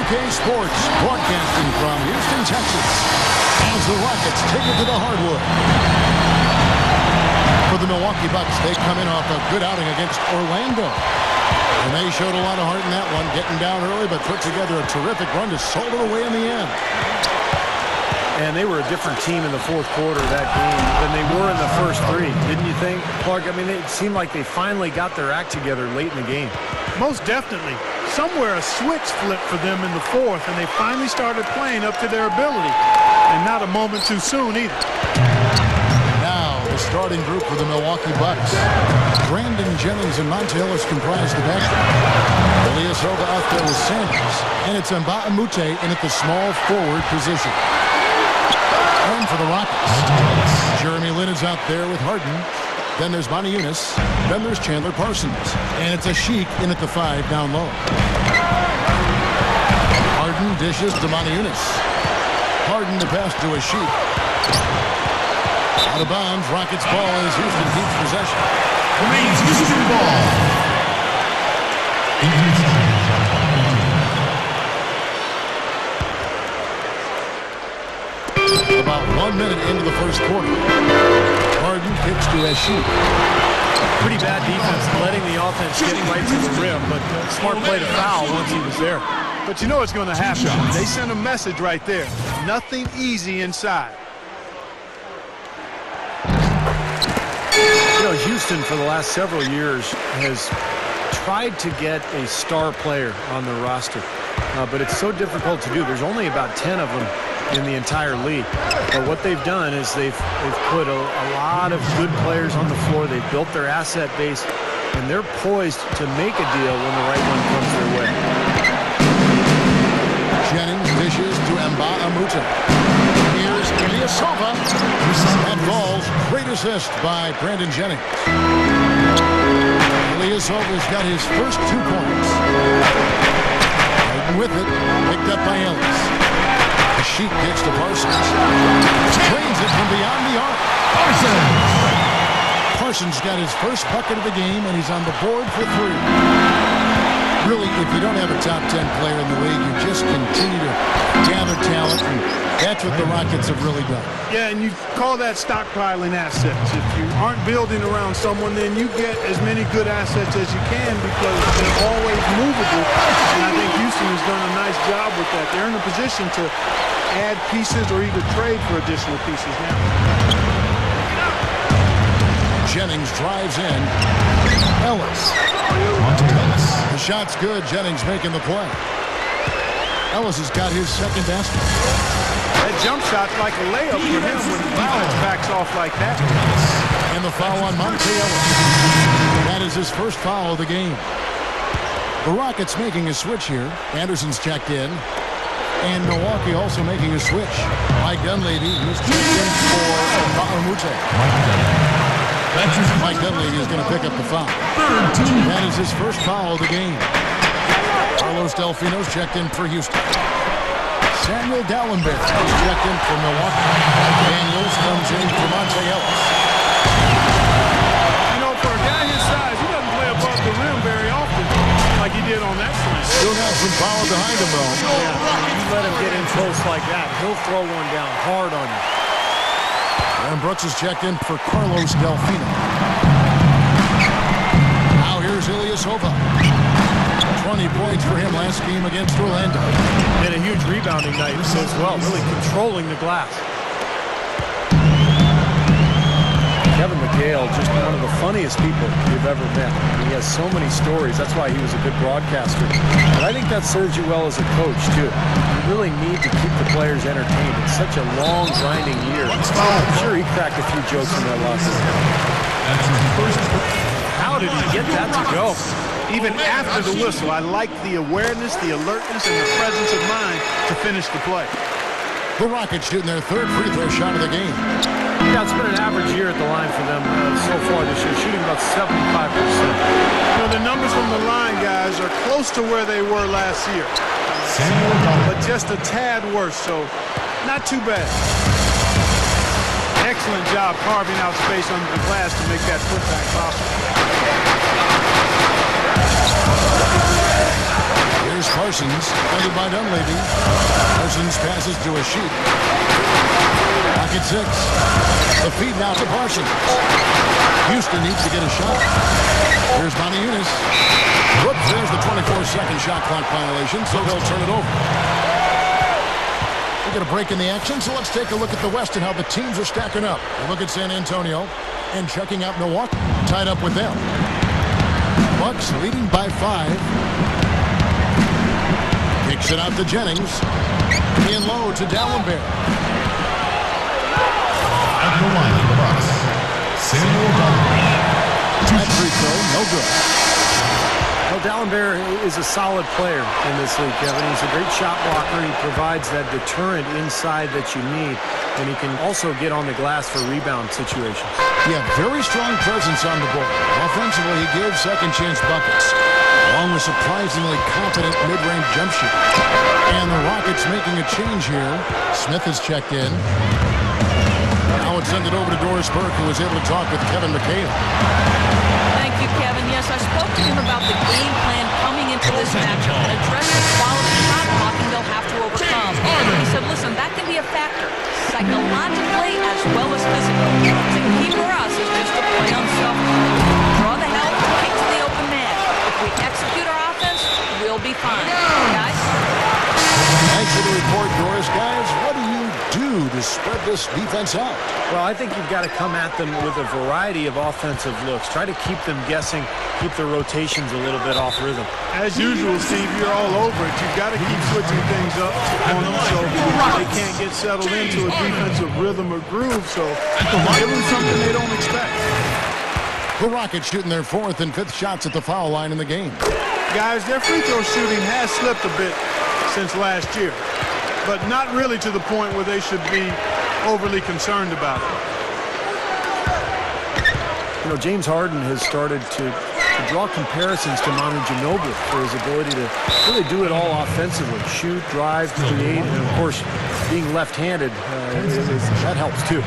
2K Sports, broadcasting from Houston, Texas, as the Rockets take it to the hardwood. For the Milwaukee Bucks, they come in off a good outing against Orlando. And they showed a lot of heart in that one, getting down early, but put together a terrific run to sold it away in the end. And they were a different team in the fourth quarter of that game than they were in the first three, didn't you think, Clark? I mean, it seemed like they finally got their act together late in the game. Most definitely. Somewhere a switch flipped for them in the fourth, and they finally started playing up to their ability. And not a moment too soon either. Now, the starting group for the Milwaukee Bucks. Brandon Jennings and Monte Ellis comprise the backcourt. Ilyasova out there with Sanders. And it's Mbah a Moute in at the small forward position. And for the Rockets, Jeremy Lin is out there with Harden. Then there's Monty Eunice. Then there's Chandler Parsons. And it's a Sheik in at the 5 down low. Harden dishes to Monty Eunice. Harden to pass to a Sheik. Out of bounds. Rockets ball as Houston keeps possession. Remains Houston ball. In Houston. About 1 minute into the first quarter. Harden kicks to Sheik. Pretty bad defense, letting the offense getting right to the rim, but smart play to foul once he was there. But you know what's going to happen. They sent a message right there. Nothing easy inside. You know, Houston for the last several years has tried to get a star player on their roster, but it's so difficult to do. There's only about 10 of them in the entire league. But what they've done is they've put a lot of good players on the floor. They've built their asset base, and they're poised to make a deal when the right one comes their way. Jennings dishes to Mbah a Moute. Here's Ilyasova. That ball's great assist by Brandon Jennings. Ilyasova's got his first 2 points. Right with it, picked up by Ellis. The Sheik kicks to Parsons. Drains it from beyond the arc. Parsons got his first bucket of the game, and he's on the board for 3. Really, if you don't have a top 10 player in the league, you just continue to gather talent, and that's what the Rockets have really done. Yeah, and you call that stockpiling assets. If you aren't building around someone, then you get as many good assets as you can because they're always movable. And I think Houston has done a nice job with that. They're in a position to add pieces or even trade for additional pieces now. Jennings drives in. Ellis. The shot's good. Jennings making the play. Ellis has got his second basket. That jump shot's like a layup for him when the defense backs off like that. And the foul on Monte Ellis. That is his first foul of the game. The Rockets making a switch here. Anderson's checked in. And Milwaukee also making a switch. Mike Dunleavy, who's checked in for Mbah a Moute. Mike Dunleavy is going to pick up the foul. That is his first foul of the game. Carlos Delfino's checked in for Houston. Samuel Dallenberg is checked in for Milwaukee. Daniels comes in for Monte Ellis. You know, for a guy his size, he doesn't play above the rim very often like he did on that slant. Still got some power behind him, though. Yeah, you let him get in close like that, he'll throw one down hard on you. Aaron Brooks is checked in for Carlos Delfino. Now here's Ilyasova. 20 points for him last game against Orlando. And a huge rebounding night as well, really controlling the glass. Kevin McHale, just one of the funniest people you've ever met. He has so many stories. That's why he was a good broadcaster. But I think that serves you well as a coach, too. You really need to keep the players entertained. It's such a long, grinding year. I'm sure he cracked a few jokes in that locker room. How did he get that to go? Even after the whistle, I like the awareness, the alertness, and the presence of mind to finish the play. The Rockets shooting their third free throw shot of the game. Yeah, it's been an average year at the line for them so far this year, shooting about 75%. You know, the numbers from the line, guys, are close to where they were last year. But just a tad worse, so not too bad. Excellent job carving out space under the glass to make that putback possible. Here's Parsons, funded by Dunleavy. Parsons passes to a sheep. Pocket 6. The feed now to Parsons. Houston needs to get a shot. Here's Yunus. Whoops, there's the 24-second shot clock violation, so they'll turn it over. We get a break in the action, so let's take a look at the West and how the teams are stacking up. We'll look at San Antonio and checking out Milwaukee, tied up with them. Bucks leading by 5. Kicks it out to Jennings. In low to Dallenberg. At the line of the Bucks, Samuel Dallenberg. That free throw, no good. Well, Dallenberg is a solid player in this league, Kevin. He's a great shot blocker. He provides that deterrent inside that you need, and he can also get on the glass for rebound situations. Yeah, very strong presence on the ball. Offensively, he gives second-chance buckets, along with surprisingly confident mid-range jump shot. And the Rockets making a change here. Smith has checked in. Now it's send it over to Doris Burke, who was able to talk with Kevin McHale. Thank you, Kevin. Yes, I spoke to him about the game plan coming into this matchup and addressed the quality shot blocking they'll have to overcome. He said, listen, that can be a factor, psychologically as well as physically. The key for us is just to play unselfishly. Draw the help, kick to the open man. If we execute our offense, we'll be fine. Guys? Thanks for the report, Doris. Guys, what do you do to spread this defense out? Well, I think you've got to come at them with a variety of offensive looks. Try to keep them guessing, keep their rotations a little bit off rhythm. As usual, Steve, you're all over it. You've got to keep switching things up on them so they can't get settled into a defensive rhythm or groove. So give them something they don't expect. The Rockets shooting their 4th and 5th shots at the foul line in the game. Guys, their free throw shooting has slipped a bit since last year, but not really to the point where they should be overly concerned about it. You know, James Harden has started to draw comparisons to Manu Ginobili for his ability to really do it all offensively. Shoot, drive, create, and of course, being left-handed, that helps too.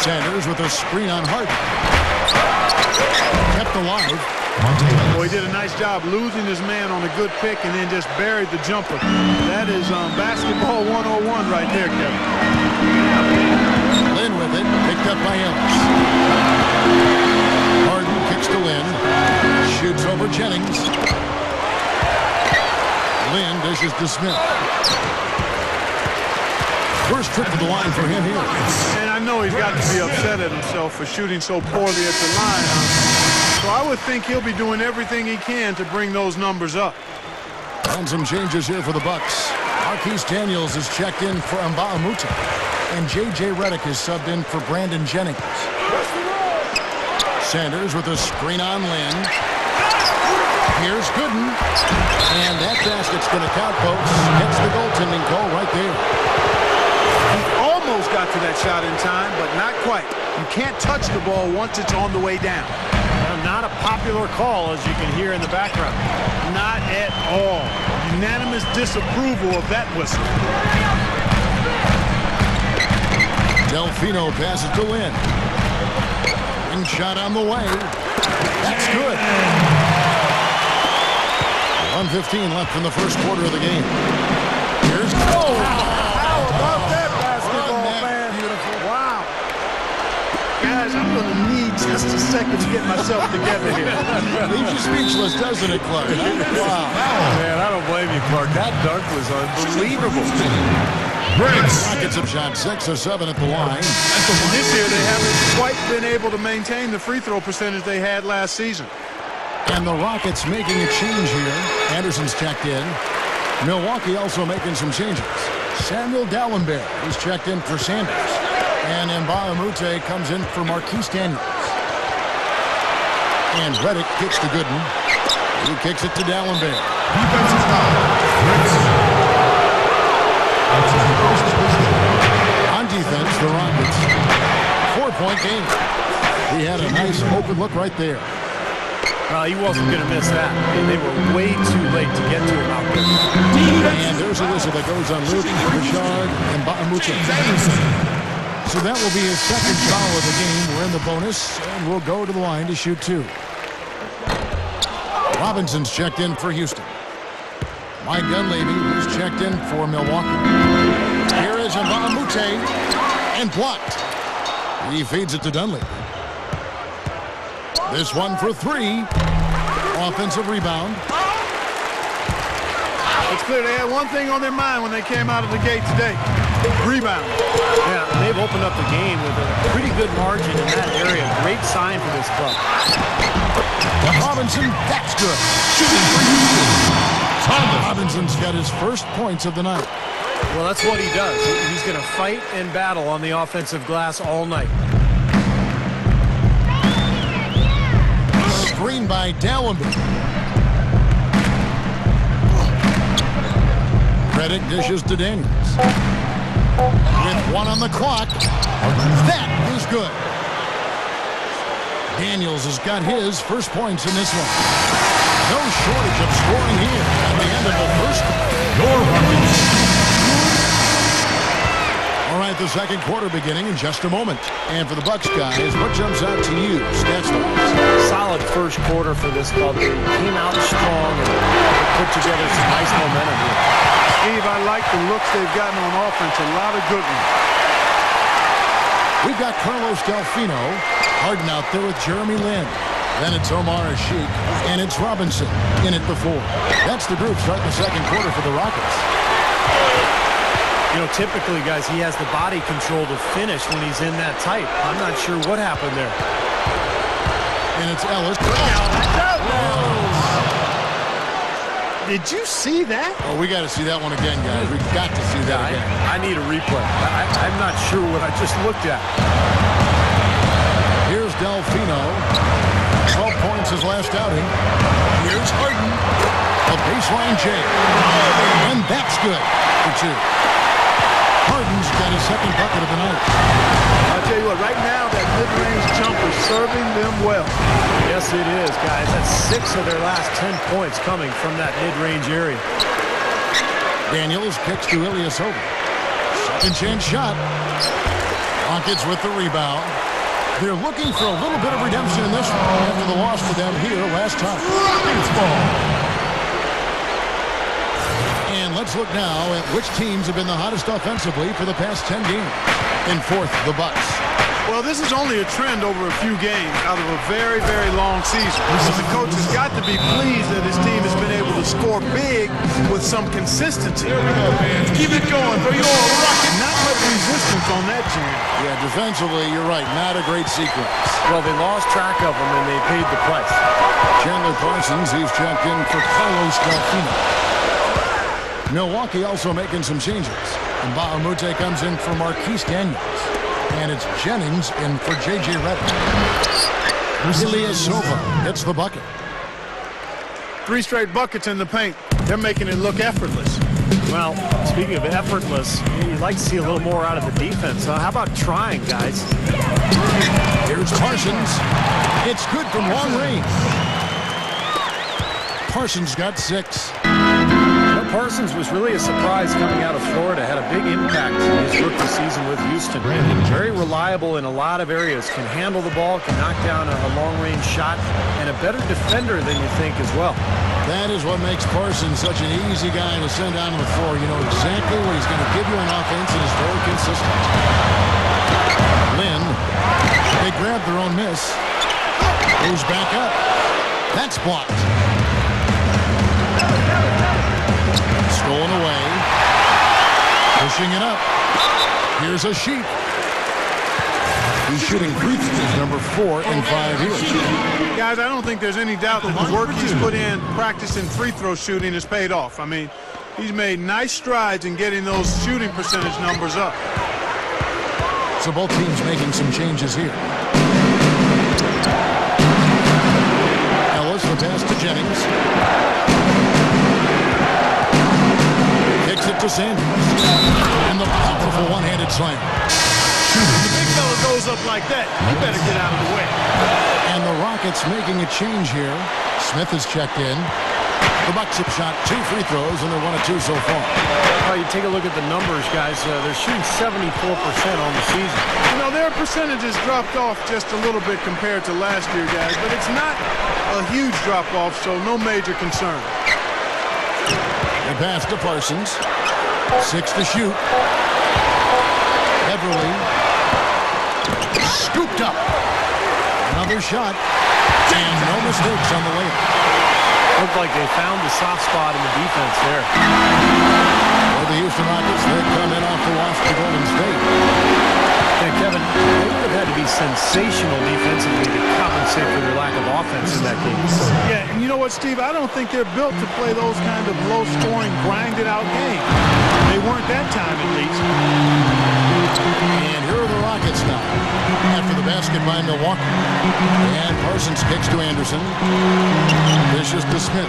Sanders with a screen on Harden. Kept alive. Well, he did a nice job losing his man on a good pick and then just buried the jumper. That is basketball 101 right there, Kevin. Lynn with it, picked up by Ellis. Harden kicks to Lynn. Shoots over Jennings. Lynn dishes to Smith. First trip to the line for him here. And I know he's got to be upset at himself for shooting so poorly at the line. So I would think he'll be doing everything he can to bring those numbers up. And some changes here for the Bucks. Marquise Daniels is checked in for Mbah-a-Moute. And J.J. Redick is subbed in for Brandon Jennings. Sanders with a screen on Lynn. Here's Gooden. And that basket's going to count, folks. Gets the goaltending call right there. He almost got to that shot in time, but not quite. You can't touch the ball once it's on the way down. Not a popular call, as you can hear in the background. Not at all. Unanimous disapproval of that whistle. Delfino passes to Lynn. And shot on the way. That's good. 1:15 left in the first quarter of the game. Here's how about that basketball, man? Beautiful. Wow. Guys, I'm going to need just a second to get myself together here. Leaves you speechless, doesn't it, Clark? Wow. Man, I don't blame you, Clark. That dunk was unbelievable. Rockets have shot 6 or 7 at the line. This year, they haven't quite been able to maintain the free throw percentage they had last season. And the Rockets making a change here. Anderson's checked in. Milwaukee also making some changes. Samuel Dallenberg is checked in for Sanders. And Mbah-a-Moute comes in for Marquise Daniels. And Redick kicks to Gooden. He kicks it to Dallenberg. Defensive foul. On defense, the Rockets. 4-point game. He had a nice open look right there. He wasn't going to miss that. They were way too late to get to him out there. And there's a whistle that goes on Luke, Richard, and Mbah-a-Moute. So that will be his second foul of the game. We're in the bonus, and we'll go to the line to shoot 2. Robinson's checked in for Houston. Mike Dunleavy is checked in for Milwaukee. Here is Mbamute, and blocked. He feeds it to Dunleavy. This one for three. Offensive rebound. It's clear they had one thing on their mind when they came out of the gate today. Rebound. Yeah, they've opened up the game with a pretty good margin in that area. Great sign for this club. Robinson, that's good. Shooting for Houston. Robinson's got his first points of the night. Well, that's what he does. He's going to fight and battle on the offensive glass all night. Screen by Dallenby. Reddick dishes to Daniels. With one on the clock. That is good. Daniels has got his first points in this one. No shortage of scoring here at the end of the first. All right, the second quarter beginning in just a moment. And for the Bucks guys, what jumps out to you, stats-wise? Solid first quarter for this club. They came out strong and put together some nice momentum here. Steve, I like the looks they've gotten on offense. A lot of good ones. We've got Carlos Delfino. Harden out there with Jeremy Lin. Then it's Omar Ashik, and it's Robinson in it before. That's the group starting the second quarter for the Rockets. You know, typically, guys, he has the body control to finish when he's in that tight. I'm not sure what happened there. And it's Ellis. Did you see that? Oh, we got to see that one again, guys. We've got to see that again. I need a replay. I'm not sure what I just looked at. Here's Delfino. 12 points his last outing. Here's Harden. A baseline jam. And that's good for two. Harden's got his second bucket of the night. I'll tell you what, right now that mid-range jumper is serving them well. Yes, it is, guys. That's 6 of their last 10 points coming from that mid-range area. Daniels kicks to Ilyasova. Second chance shot. Rockets with the rebound. They're looking for a little bit of redemption in this one after the loss to them here last time. Rockets ball. And let's look now at which teams have been the hottest offensively for the past 10 games. In fourth, the Bucks. Well, this is only a trend over a few games out of a very, very long season. So the coach has got to be pleased that his team has been able to score big with some consistency. Here we go, fans. Keep it going for your Rockets. Not much resistance on that jam. Yeah, defensively, you're right. Not a great sequence. Well, they lost track of them, and they paid the price. Chandler Parsons, he's checked in for Carlos Delfino. Milwaukee also making some changes. And Mbamute comes in for Marquise Daniels. And it's Jennings in for J.J. Redick. Ilyasova hits the bucket. 3 straight buckets in the paint. They're making it look effortless. Well, speaking of effortless, you'd like to see a little more out of the defense. How about trying, guys? Here's Parsons. It's good from long range. Parsons got 6. Parsons was really a surprise coming out of Florida. Had a big impact in his rookie season with Houston. Very reliable in a lot of areas. Can handle the ball, can knock down a long-range shot, and a better defender than you think as well. That is what makes Parsons such an easy guy to send down to the floor. You know exactly what he's going to give you on offense, and is very consistent. Lynn, they grab their own miss. Goes back up. That's blocked. Stolen away. Pushing it up. Here's a sheet. He's shooting free throws number 4 in 5 years. Guys, I don't think there's any doubt that the work he's put in practicing free throw shooting has paid off. I mean, he's made nice strides in getting those shooting percentage numbers up. So both teams making some changes here. Ellis, the pass to Jennings. Kicks it to Sanders. And the powerful one-handed slam. When the big fella goes up like that, you better get out of the way. And the Rockets making a change here. Smith is checked in. The Bucks have shot 2 free throws, and they're 1 of 2 so far. Well, you take a look at the numbers, guys. They're shooting 74% on the season. You know, their percentages dropped off just a little bit compared to last year, guys, but it's not a huge drop-off, so no major concern. They pass to Parsons. 6 to shoot. Beverly. Scooped up. Another shot. And no mistakes on the layup. Looked like they found the soft spot in the defense there. For the Houston Rockets, they come in off the loss to Golden State. And Kevin, they would have had to be sensational defensively to compensate for their lack of offense in that game. Yeah, and you know what, Steve? I don't think they're built to play those kind of low-scoring, grinded-out games. They weren't that time, at least. And here are the Rockets now. After the basket by Milwaukee. And Parsons kicks to Anderson. Dishes to Smith.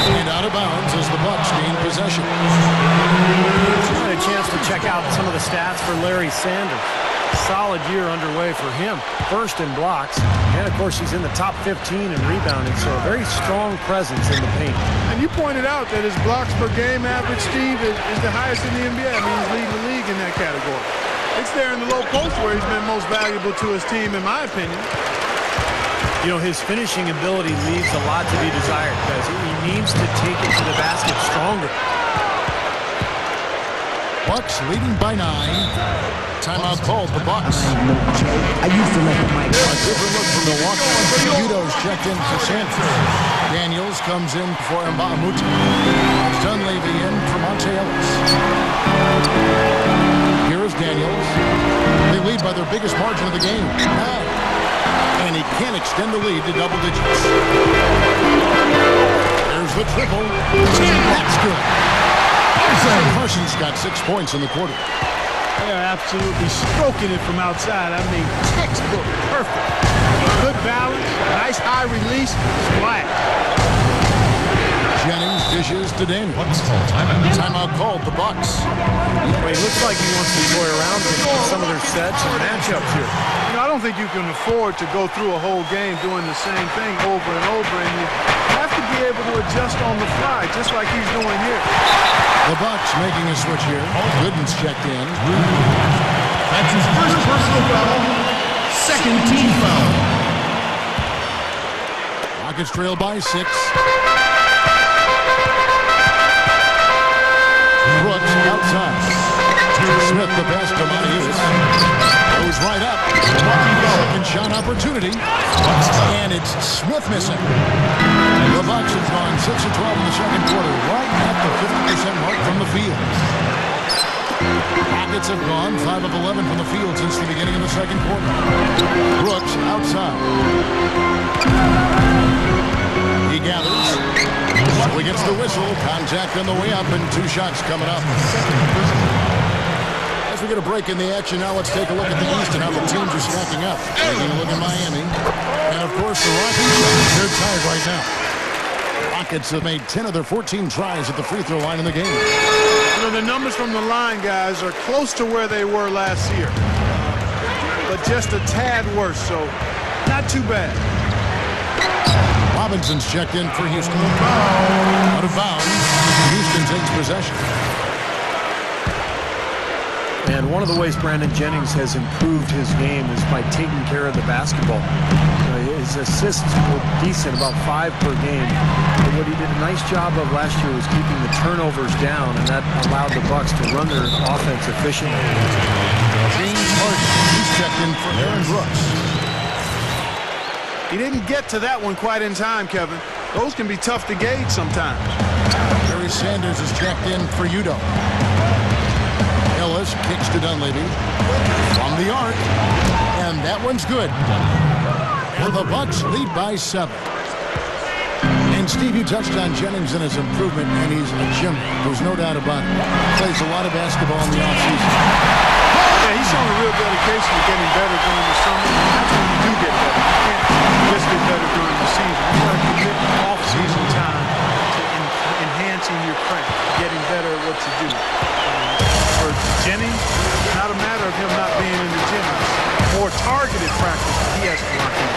And out of bounds as the Bucks gain possession. Just had a chance to check out some of the stats for Larry Sanders. Solid year underway for him. First in blocks. And, of course, he's in the top 15 in rebounding, so a very strong presence in the paint. And you pointed out that his blocks per game average, Steve, is the highest in the NBA. I mean, he's leading the league in that category. It's there in the low post where he's been most valuable to his team, in my opinion. You know, his finishing ability leaves a lot to be desired because he needs to take it to the basket stronger. Bucks leading by 9. Timeout called the Bucks. I used to let my A different look from Milwaukee. Udo's checked in for Sanford. Daniels comes in for Mbamute. Dunleavy in for Monte Ellis. Here is Daniels. They lead by their biggest margin of the game. And he can't extend the lead to double digits. There's the triple. That's good. Parsons got 6 points in the quarter. They are absolutely stroking it from outside. I mean, textbook, perfect. Good balance, nice high release, splash. Jennings dishes to Daniels. Timeout called the Bucks. Well, he looks like he wants to toy around with some of their sets and matchups here. You know, I don't think you can afford to go through a whole game doing the same thing over and over, and you have to be able to adjust on the fly, just like he's doing here. The Bucks making a switch here. Gooden's checked in. That's his first personal foul. Second team foul. Rockets trail by 6. Brooks outside. Smith the pass to Monteus. Goes right up. Second shot opportunity. And it's Smith missing. The Bucks have gone 6 of 12 in the second quarter, right at the 50% mark from the field. Rockets have gone 5 of 11 from the field since the beginning of the second quarter. Brooks outside. He gathers. So he gets the whistle. Contact on the way up and 2 shots coming up. As we get a break in the action, now let's take a look at the East and how the teams are stacking up. Taking a look at Miami. And, of course, the Rockets, they're tied right now. Rockets have made 10 of their 14 tries at the free throw line in the game. You know, the numbers from the line, guys, are close to where they were last year. But just a tad worse, so not too bad. Robinson's checked in for Houston. Out of bounds. Houston takes possession. And one of the ways Brandon Jennings has improved his game is by taking care of the basketball. His assists were decent, about 5 per game. But what he did a nice job of last year was keeping the turnovers down, and that allowed the Bucks to run their offense efficiently. James Harden, he's checked in for Aaron Brooks. He didn't get to that one quite in time, Kevin. Those can be tough to gauge sometimes. Barry Sanders is checked in for Udo. Ellis kicks to Dunleavy from the arc, and that one's good. And the Bucks lead by 7. And Steve, you touched on Jennings and his improvement, and he's a gym. There's no doubt about it. Plays a lot of basketball in the offseason. Yeah, he's shown a real dedication to getting better during the summer. That's when you do get better. You can't just get better during the season. You got to commit off-season time to enhancing your craft, getting better at what you do. For Jennings, it's not a matter of him not being in the gym. It's more targeted practice he has to work on.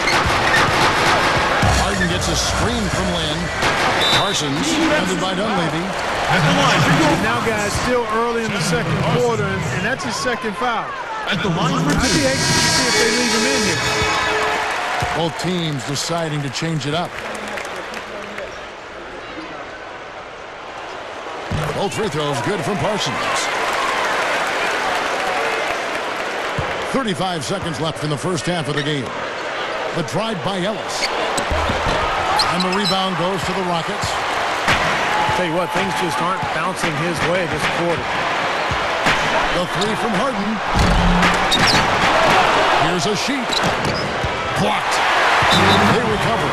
Harden gets a screen from Lynn. Parsons, handed by Dunleavy. At the line for your Now, guys, still early in the second quarter, and that's his second foul. At the line for I'd be two. anxious to see if they leave him in here. Both teams deciding to change it up. Both free throws good from Parsons. 35 seconds left in the first half of the game. The drive by Ellis. And the rebound goes to the Rockets. Tell you what, things just aren't bouncing his way this quarter. The three from Harden. Here's a sheet. Blocked. They recover.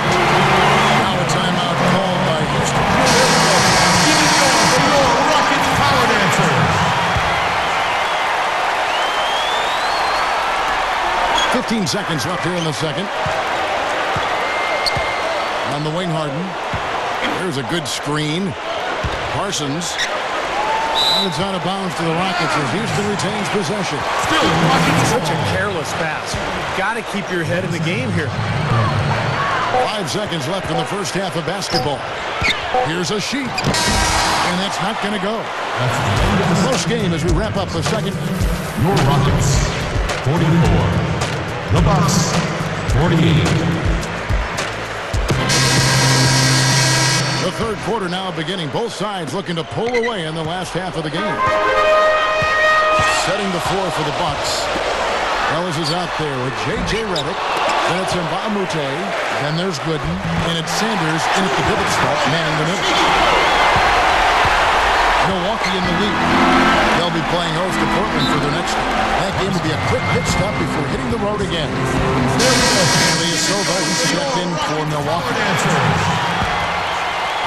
Now a timeout called by Houston. Giving you all for your Rockets power dancers. 15 seconds left here in the second. On the wing, Harden. There's a good screen. Parsons. And it's out of bounds to the Rockets as Houston retains possession. Still, Rockets Such a careless pass. You've got to keep your head in the game here. 5 seconds left in the first half of basketball. Here's a sheet. And that's not going to go. That's the end of the Close game as we wrap up the second. Your Rockets, 44. The Bucks, 48. The third quarter now beginning. Both sides looking to pull away in the last half of the game. Setting the floor for the Bucks. Ellis is out there with J.J. Redick. Then it's Mbamute. Then there's Gooden. And it's Sanders in at the pivot spot, manning the middle. Milwaukee in the lead. They'll be playing host to Portland for their next one. That game will be a quick pit stop before hitting the road again. Ilyasova, he's checked in for Milwaukee.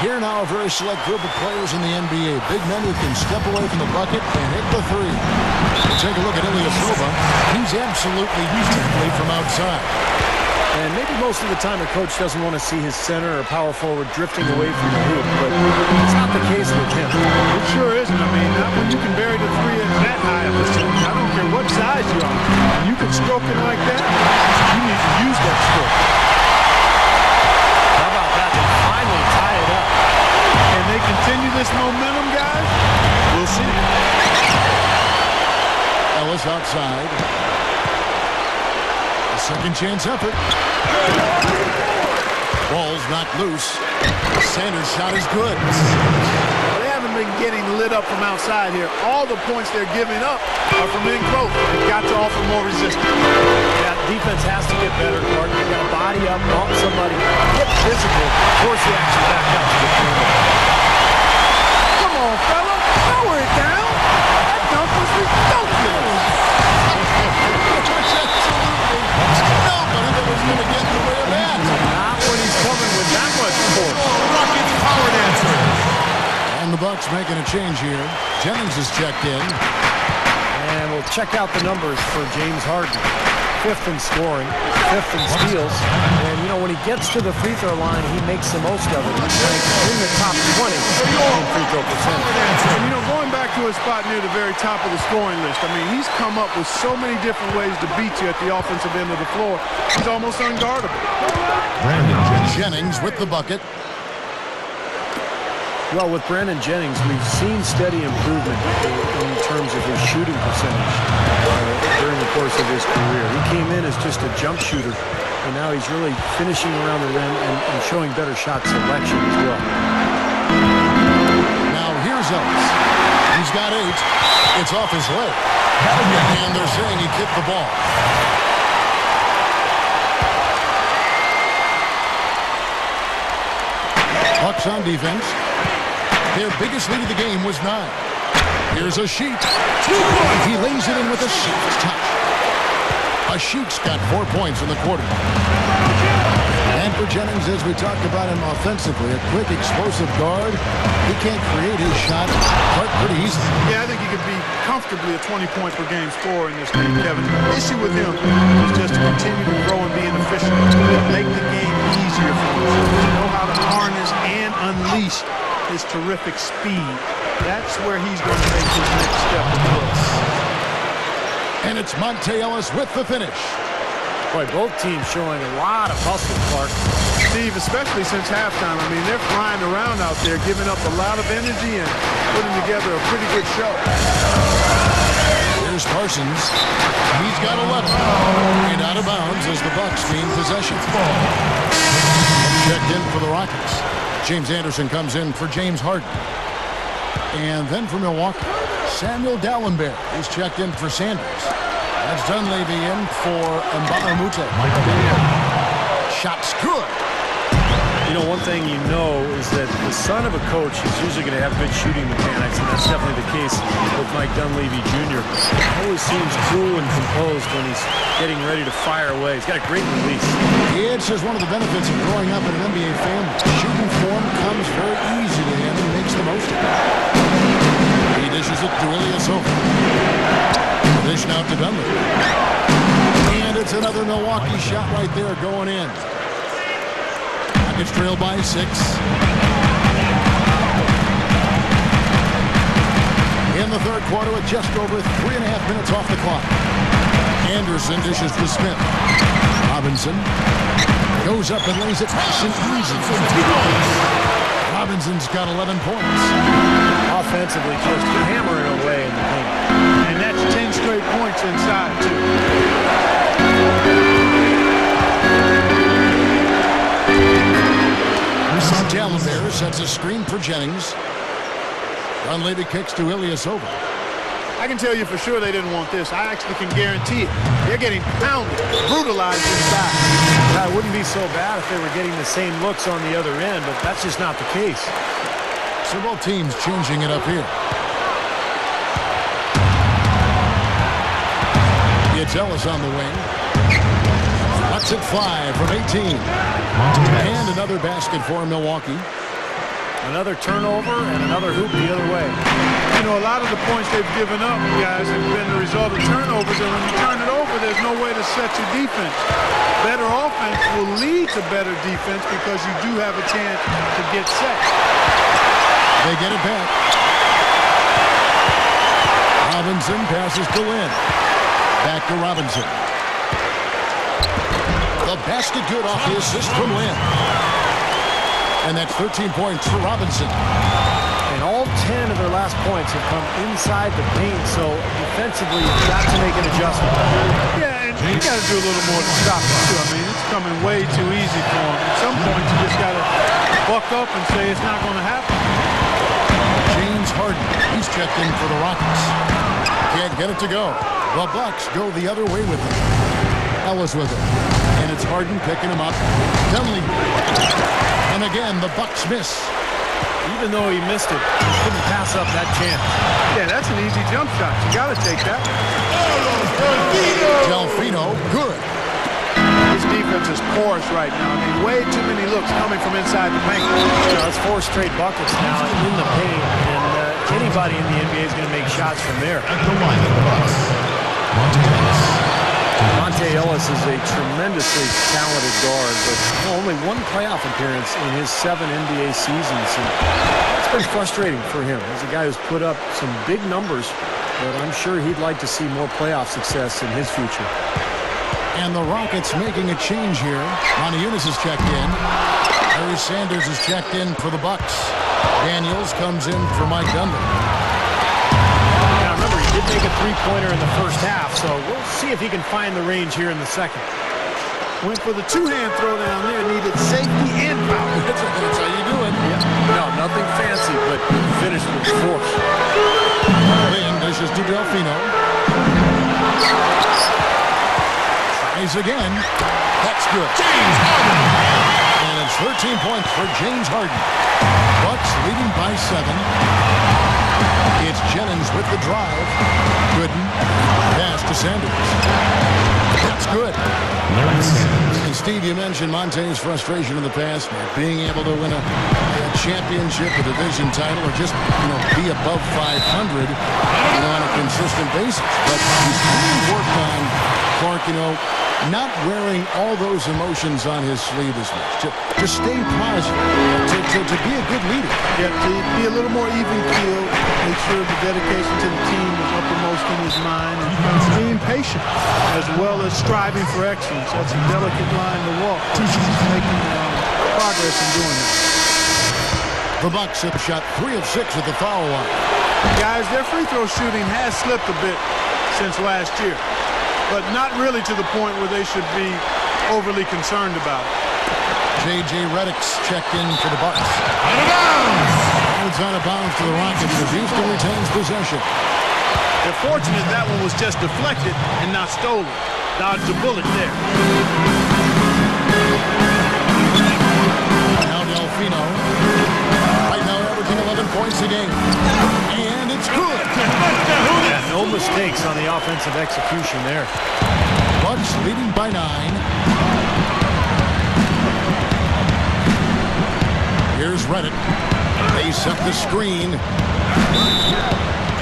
Here now a very select group of players in the NBA. Big men who can step away from the bucket and hit the three. Take a look at Ilyasova. He's absolutely deadly from outside. And maybe most of the time a coach doesn't want to see his center or power forward drifting away from the hoop, but it's not the case with him. It sure isn't. I mean, not when you can bury the three at that high of a ceiling. I don't care what size you are. You can stroke it like that. You need to use that stroke. How about that? They finally tie it up. Can they continue this momentum, guys? We'll see. Ellis outside. Second chance effort. Ball's not loose. Sanders' shot is good. They haven't been getting lit up from outside here. All the points they're giving up are from in close. They've got to offer more resistance. Yeah, defense has to get better, Clark. They've got to body up, bump somebody, get physical, force the action back out to the perimeter. Come on, fella. Lower it down. That dunk was ridiculous. Nobody that was going to get in the way of that. Not when he's coming with that much force. Rockets power dancers. And the Bucks making a change here. Jennings is checked in. And we'll check out the numbers for James Harden. 5th in scoring, 5th in steals. And, you know, when he gets to the free throw line, he makes the most of it. He's ranked in the top 20 in free throw percentage. And, you know, going back to his spot near the very top of the scoring list, I mean, he's come up with so many different ways to beat you at the offensive end of the floor. He's almost unguardable. Brandon Jennings with the bucket. Well, with Brandon Jennings, we've seen steady improvement in terms of his shooting percentage during the course of his career. He came in as just a jump shooter, and now he's really finishing around the rim and showing better shot selection as well. Now here's Ellis. He's got 8. It's off his leg. And they're saying he kicked the ball. Bucks on defense. Their biggest lead of the game was 9. Here's a Sheet. 2 points. He lays it in with a soft touch. A Sheet's got 4 points in the quarter. And for Jennings, as we talked about him offensively, a quick, explosive guard. He can't create his shot quite pretty easily. Yeah, I think he could be comfortably a 20-point-per-game scorer in this league, Kevin. The issue with him is just to continue to grow and be an efficient. Make the game easier for him. To know how to harness and unleash his terrific speed. That's where he's going to make his next step with this. And it's Monte Ellis with the finish. Boy, both teams showing a lot of hustle, Clark. Steve, especially since halftime. I mean, they're flying around out there, giving up a lot of energy and putting together a pretty good show. Here's Parsons. He's got 11. And out of bounds as the Bucks gain possession. Checked in for the Rockets. James Anderson comes in for James Harden. And then for Milwaukee, Samuel Dallenberg is checked in for Sanders. That's Dunleavy in for Mbamute. Shot's good. You know, one thing you know is that the son of a coach is usually going to have good shooting mechanics, and that's definitely the case with Mike Dunleavy Jr. He always seems cool and composed when he's getting ready to fire away. He's got a great release. It says one of the benefits of growing up in an NBA family. Shooting form comes very easy to him and makes the most of it. He dishes it to Ilyasova. Dish out to Dunleavy. And it's another Milwaukee shot right there going in. It's trailed by 6. In the third quarter with just over 3.5 minutes off the clock. Anderson dishes to Smith. Robinson goes up and lays it nice and easy. Robinson's got 11 points. Offensively, just hammering away in the paint. And that's 10 straight points inside, too. Dallenberg sets a screen for Jennings. Dunleavy kicks to Ilyasova. I can tell you for sure they didn't want this. I actually can guarantee it. They're getting pounded, brutalized inside. That wouldn't be so bad if they were getting the same looks on the other end, but that's just not the case. So both teams changing it up here. It's Ellis on the wing. Bucks at 5 from 18. And another basket for Milwaukee. Another turnover and another hoop the other way. You know, a lot of the points they've given up, guys, have been the result of turnovers. And when you turn it over, there's no way to set your defense. Better offense will lead to better defense because you do have a chance to get set. They get it back. Robinson passes to Lynn. Back to Robinson. The basket good off the assist from Lynn. And that's 13 points for Robinson. And all 10 of their last points have come inside the paint, so defensively you've got to make an adjustment. Yeah, and you got to do a little more to stop it, too. I mean, it's coming way too easy for them. At some point, you just got to buck up and say it's not going to happen. James Harden, he's checked in for the Rockets. Can't get it to go. The Bucks go the other way with it. Ellis with it. And it's Harden picking him up. Dunleavy. And again, the Bucks miss. Even though he missed it, he couldn't pass up that chance. Yeah, that's an easy jump shot. You got to take that. Delfino, good. His defense is porous right now. I mean, way too many looks coming from inside the paint. You know, it's 4 straight buckets now in the paint, and anybody in the NBA is going to make shots from there. At the line of the Bucks, Monte Ellis is a tremendously talented guard, but only one playoff appearance in his 7 NBA seasons. And it's been frustrating for him. He's a guy who's put up some big numbers, but I'm sure he'd like to see more playoff success in his future. And the Rockets making a change here. Monty Eunice is checked in. Harry Sanders is checked in for the Bucks. Daniels comes in for Mike Dunleavy. Did make a three-pointer in the first half, so we'll see if he can find the range here in the second. Went for the two-hand throw down there, needed safety and power. That's how you do it. Yeah. No, nothing fancy, but finished with force. Lynn dishes to Delfino. Tries again. That's good. James Harden. And it's 13 points for James Harden. Bucks leading by 7. It's Jennings with the drive. Gooden. Pass to Sanders. That's good. And Steve, you mentioned Monte's frustration in the past, being able to win a championship, a division title, or just be above 500 on a consistent basis. But he's really worked on, Clark, not wearing all those emotions on his sleeve as much. To stay positive, to be a good leader. Yeah, to be a little more even-keeled, make sure the dedication to the team is uppermost in his mind, and being patient as well as striving for excellence. That's a delicate line to walk. He's making progress in doing that. The Bucks have shot 3 of 6 at the foul line. Guys, their free throw shooting has slipped a bit since last year, but not really to the point where they should be overly concerned about it. J.J. Redick's checked in for the Bucks. Out of bounds! It's out of bounds to the Rockets as Houston retains possession. They're fortunate that one was just deflected and not stolen. Dodged a bullet there. Now Delfino. Right now averaging 11 points a game. And it's good. Yeah, no mistakes on the offensive execution there. Bucks leading by 9. Here's Redick. They set the screen.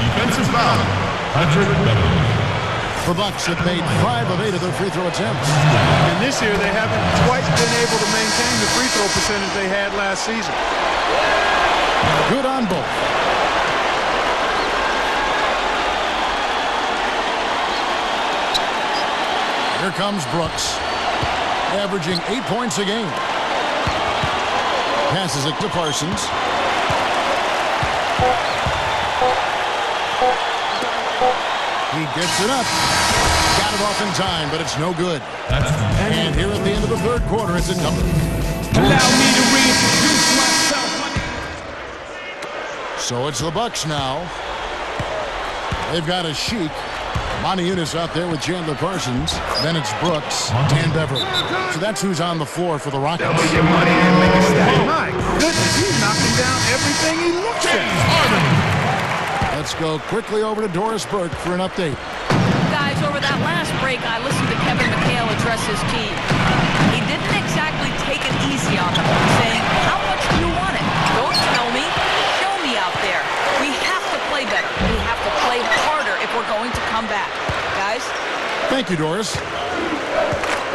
Defensive foul. Patrick Beverly. The Bucks have made 5 of 8 of their free throw attempts. And this year they haven't quite been able to maintain the free throw percentage they had last season. Good on both. Here comes Brooks, averaging 8 points a game. Passes it to Parsons. He gets it up. Got it off in time, but it's no good. And here at the end of the third quarter, it's a number. Allow me to reintroduce myself. So it's the Bucks now. They've got a Sheik. Monty Eunice out there with Chandler Parsons. Then it's Brooks and Beverly. So that's who's on the floor for the Rockets. My goodness, he's knocking down everything he looks at. Let's go quickly over to Doris Burke for an update. Guys, over that last break, I listened to Kevin McHale address his team. He didn't exactly take it easy on them, saying, how much do you want it? Don't tell me. Show me out there. We have to play better. We have to play harder if we're going to come back. Guys? Thank you, Doris.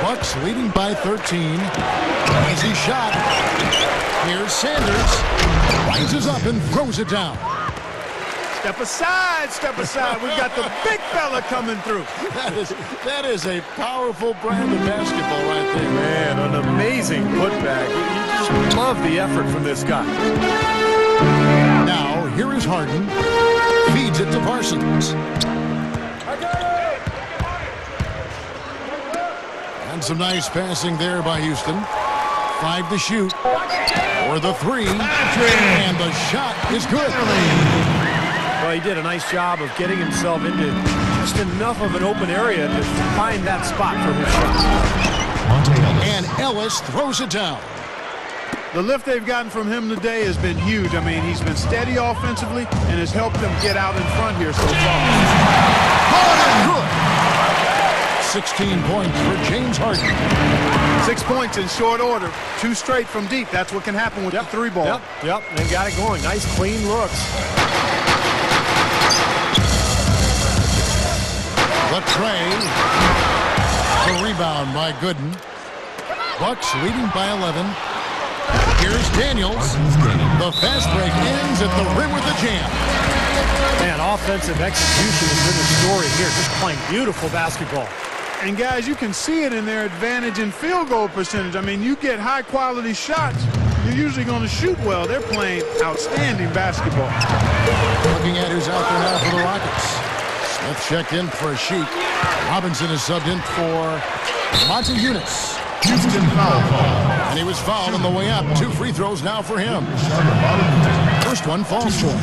Bucks leading by 13. Easy shot. Here's Sanders. Rises up and throws it down. Step aside, step aside. We've got the big fella coming through. That is a powerful brand of basketball right there. Man, an amazing putback. You just love the effort from this guy. Now, here is Harden. Feeds it to Parsons. And some nice passing there by Houston. 5 to shoot. For the 3. And the shot is good. Well, he did a nice job of getting himself into just enough of an open area to find that spot for his shot. And Ellis throws it down. The lift they've gotten from him today has been huge. I mean, he's been steady offensively and has helped them get out in front here so far. Good. 16 points for James Harden. 6 points in short order. 2 straight from deep. That's what can happen with the 3 ball. Yep, they got it going. Nice, clean looks. The tray. The rebound by Gooden. Bucks leading by 11. Here's Daniels. The fast break ends at the rim with the jam. Man, offensive execution has been the story here. Just playing beautiful basketball. And guys, you can see it in their advantage in field goal percentage. I mean, you get high quality shots, you're usually going to shoot well. They're playing outstanding basketball. Looking at who's out there now for the Rockets. Smith checked in for a Sheik. Robinson is subbed in for Monty Eunice. Houston foul ball. And he was fouled on the way up. 2 free throws now for him. First one falls short.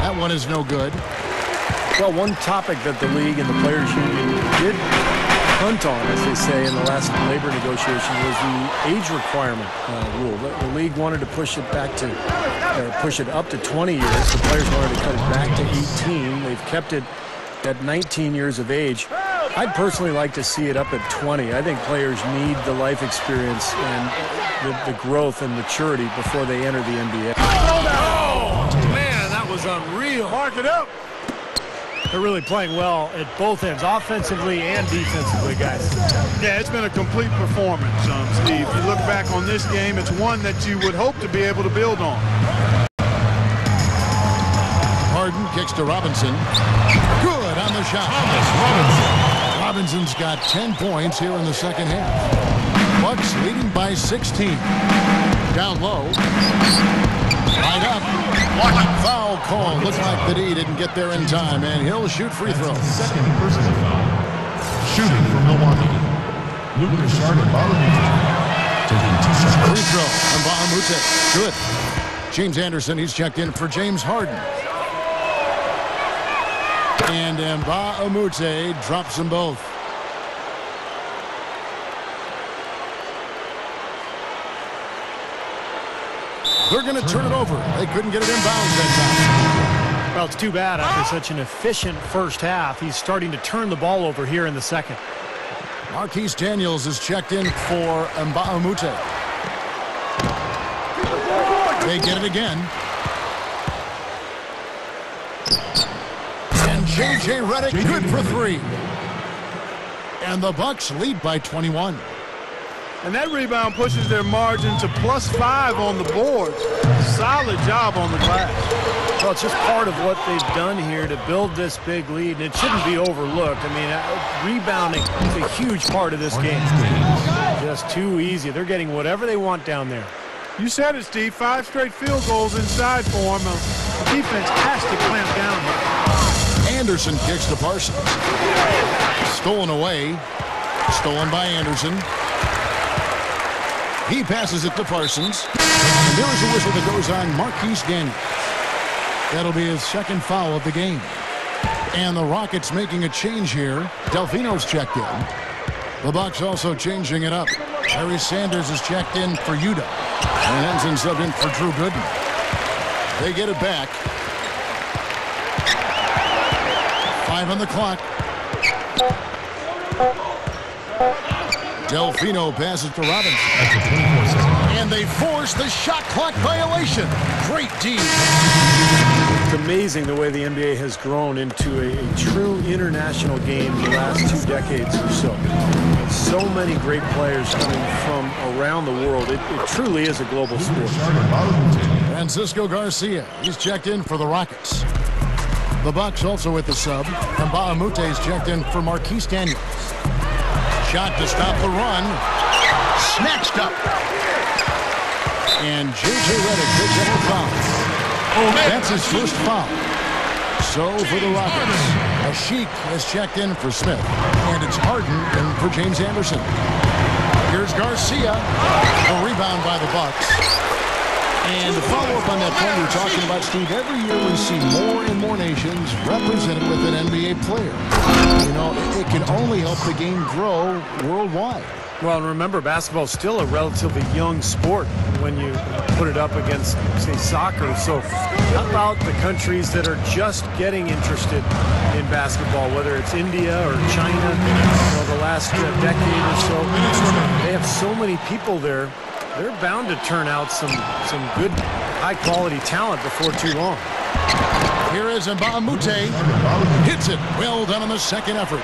That one is no good. Well, one topic that the league and the players union did hunt on, as they say, in the last labor negotiation was the age requirement rule. The league wanted to push it back to, push it up to 20 years. The players wanted to cut it back to 18. They've kept it at 19 years of age. I'd personally like to see it up at 20. I think players need the life experience and the growth and maturity before they enter the NBA. Oh, man, that was unreal. Mark it up. They're really playing well at both ends, offensively and defensively, guys. Yeah, it's been a complete performance, Steve. You look back on this game, it's one that you would hope to be able to build on. Harden kicks to Robinson. Good on the shot. Robinson's got 10 points here in the second half. Bucks leading by 16. Down low. Right up. Foul call. Looks like the D didn't get there in time, and he'll shoot free throws. Second personal foul. Shooting for Milwaukee. Luke Richard and Balamute. Taking 2 shots. Free throw from Balamute. Good. James Anderson, he's checked in for James Harden. And Balamute drops them both. They're going to turn it over. They couldn't get it inbounds that time. Well, it's too bad after such an efficient first half. He's starting to turn the ball over here in the second. Marquise Daniels is checked in for Balamute. They get it again. And J.J. Redick good for 3. And the Bucks lead by 21. And that rebound pushes their margin to +5 on the boards. Solid job on the glass. Well, it's just part of what they've done here to build this big lead, and it shouldn't be overlooked. I mean, rebounding is a huge part of this game. Just too easy. They're getting whatever they want down there. You said it, Steve. 5 straight field goals inside for them. The defense has to clamp down here. Anderson kicks to Parsons. Stolen away. Stolen by Anderson. He passes it to Parsons. And there's a whistle that goes on Marquise Daniels. That'll be his second foul of the game. And the Rockets making a change here. Delfino's checked in. The Bucks also changing it up. Harry Sanders is checked in for Utah. And Henson subbed in for Drew Gooden. They get it back. 5 on the clock. Delfino passes to Robinson. And they force the shot clock violation. Great D. It's amazing the way the NBA has grown into a true international game in the last 2 decades or so. And so many great players coming from around the world. It truly is a global sport. Francisco Garcia, he's checked in for the Rockets. The Bucks also with the sub. And Balamute is checked in for Marquise Daniels. Shot to stop the run. Snatched up. And J.J. Redick picks up a foul. That's his first foul. So for the Rockets, Ashik has checked in for Smith. And it's Harden in for James Anderson. Here's Garcia. A rebound by the Bucks. And to follow up on that point you were talking about, Steve, every year we see more and more nations represented with an NBA player. You know, it can only help the game grow worldwide. Well, and remember, basketball is still a relatively young sport when you put it up against, say, soccer. So how about the countries that are just getting interested in basketball, whether it's India or China, the last decade or so. They have so many people there. They're bound to turn out some good, high-quality talent before too long. Here is Balamute. Hits it. Well done on the second effort.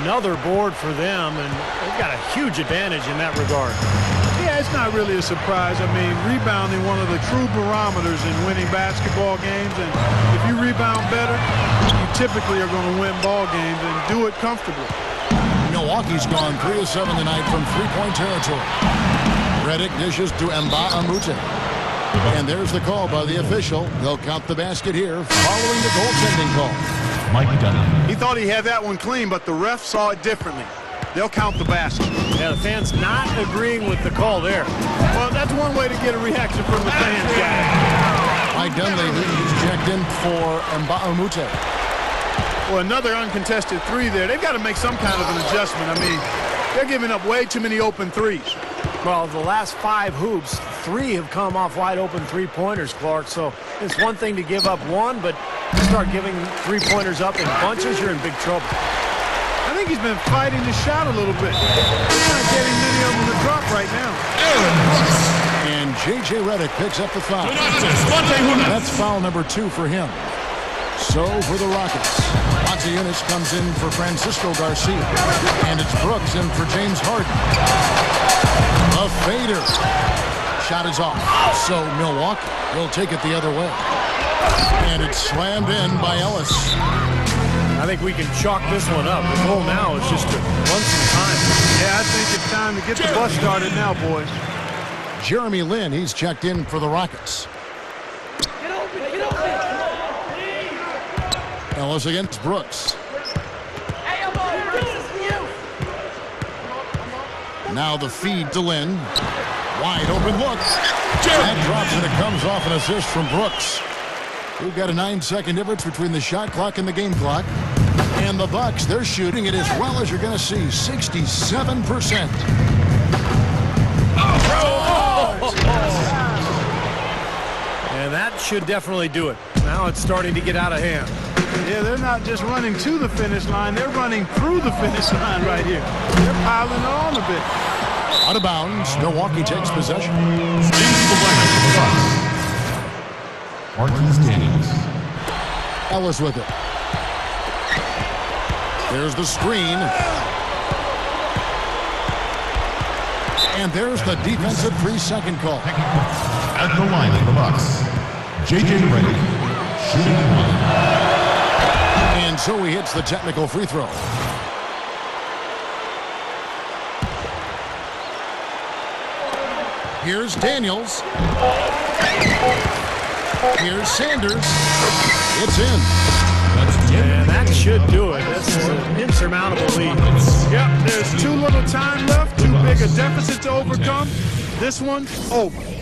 Another board for them, and they've got a huge advantage in that regard. Yeah, it's not really a surprise. I mean, rebounding one of the true barometers in winning basketball games, and if you rebound better, you typically are going to win ball games and do it comfortably. Milwaukee's gone 3 of 7 tonight from three-point territory. Redick dishes to Balamute. And there's the call by the official. They'll count the basket here following the goaltending call. Mike Dunn. He thought he had that one clean, but the ref saw it differently. They'll count the basket. Yeah, the fans not agreeing with the call there. Well, that's one way to get a reaction from the fans, guys. Mike Dunleavy is checked in for Balamute. Well, another uncontested 3 there. They've got to make some kind of an adjustment. I mean, they're giving up way too many open 3s. Well, the last 5 hoops, 3 have come off wide open 3-pointers, Clark. So it's one thing to give up 1, but you start giving 3-pointers up in bunches, you're in big trouble. I think he's been fighting the shot a little bit. He's not getting many of them to drop right now. And J.J. Redick picks up the foul. That's foul number 2 for him. So for the Rockets, Yunus comes in for Francisco Garcia. And it's Brooks in for James Harden. A fader. Shot is off. So Milwaukee will take it the other way. And it's slammed in by Ellis. I think we can chalk this one up. The goal now is just to run some time. Yeah, I think it's time to get the bus started now, boys. Jeremy Lin, he's checked in for the Rockets. Ellis against Brooks. Now the feed to Lin. Wide open look. That drops and it comes off an assist from Brooks. We've got a 9-second difference between the shot clock and the game clock. And the Bucks, they're shooting it as well as you're going to see, 67%. And that should definitely do it. Now it's starting to get out of hand. Yeah, they're not just running to the finish line. They're running through the finish line right here. They're piling it on a bit. Out of bounds, Milwaukee takes possession. Martinez Daniels. Ellis with it. There's the screen. And there's the defensive 3-second call. At the line of the Bucks, J.J. Redick, shooting one. And so he hits the technical free throw. Here's Daniels. Here's Sanders. It's in. And that should do it. This is an insurmountable lead. Yep, there's too little time left, too big a deficit to overcome. This one, over.